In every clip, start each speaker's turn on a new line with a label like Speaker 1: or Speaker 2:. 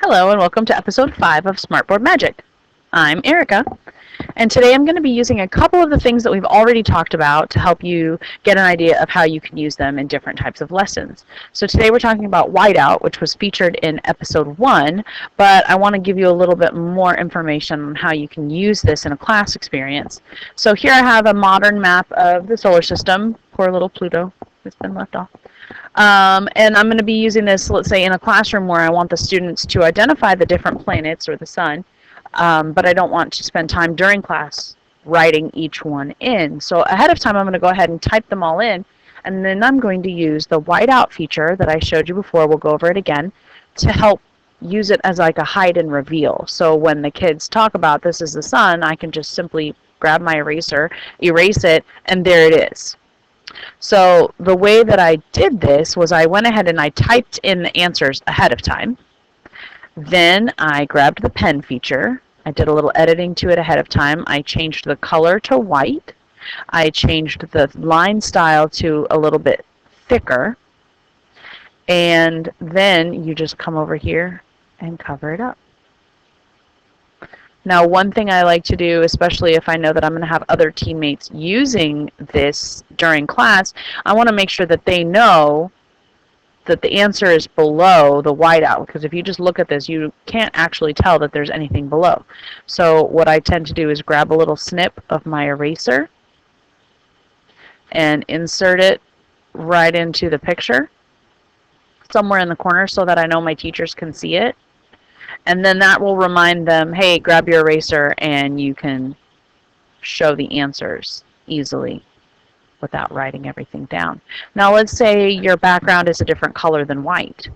Speaker 1: Hello and welcome to episode 5 of Smartboard Magic. I'm Erika, and today I'm going to be using a couple of the things that we've already talked about to help you get an idea of how you can use them in different types of lessons. So today we're talking about whiteout, which was featured in episode 1, but I want to give you a little bit more information on how you can use this in a class experience. So here I have a modern map of the solar system. Poor little Pluto has been left off. And I'm going to be using this, let's say, in a classroom where I want the students to identify the different planets or the sun, but I don't want to spend time during class writing each one in. So ahead of time, I'm going to go ahead and type them all in, and then I'm going to use the whiteout feature that I showed you before. We'll go over it again to help use it as like a hide and reveal. So when the kids talk about this is the sun, I can just simply grab my eraser, erase it, and there it is. So the way that I did this was I went ahead and I typed in the answers ahead of time. Then I grabbed the pen feature. I did a little editing to it ahead of time. I changed the color to white. I changed the line style to a little bit thicker. And then you just come over here and cover it up. Now, one thing I like to do, especially if I know that I'm going to have other teammates using this during class, I want to make sure that they know that the answer is below the whiteout, because if you just look at this, you can't actually tell that there's anything below. So what I tend to do is grab a little snip of my eraser and insert it right into the picture, somewhere in the corner so that I know my teachers can see it. And then that will remind them, hey, grab your eraser and you can show the answers easily without writing everything down. Now let's say your background is a different color than white.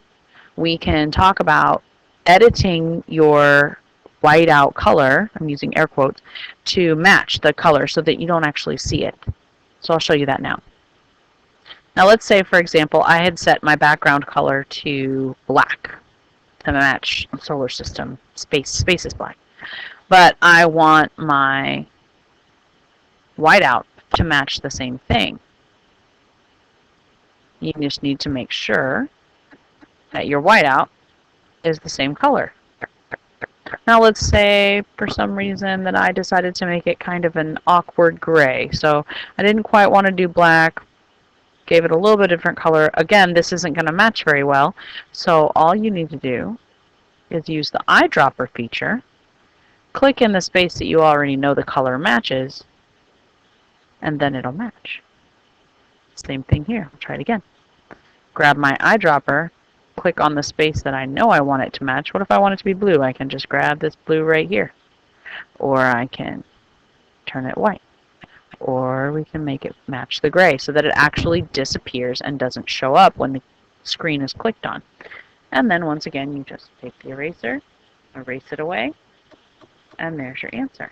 Speaker 1: We can talk about editing your whiteout color, I'm using air quotes, to match the color so that you don't actually see it. So I'll show you that now. Now let's say, for example, I had set my background color to black to match the solar system. Space is black. But I want my whiteout to match the same thing. You just need to make sure that your whiteout is the same color. Now let's say for some reason that I decided to make it kind of an awkward gray. So I didn't quite want to do black, gave it a little bit different color. Again, this isn't going to match very well. So all you need to do is use the eyedropper feature, click in the space that you already know the color matches, and then it'll match. Same thing here. I'll try it again. Grab my eyedropper, click on the space that I know I want it to match. What if I want it to be blue? I can just grab this blue right here. Or I can turn it white. Or we can make it match the gray so that it actually disappears and doesn't show up when the screen is clicked on. And then once again, you just take the eraser, erase it away, and there's your answer.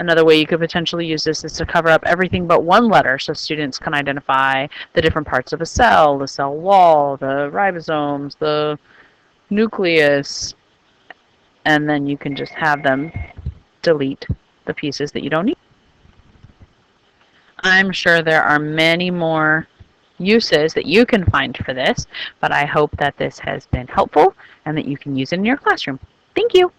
Speaker 1: Another way you could potentially use this is to cover up everything but one letter so students can identify the different parts of a cell, the cell wall, the ribosomes, the nucleus, and then you can just have them delete the pieces that you don't need. I'm sure there are many more uses that you can find for this, but I hope that this has been helpful and that you can use it in your classroom. Thank you.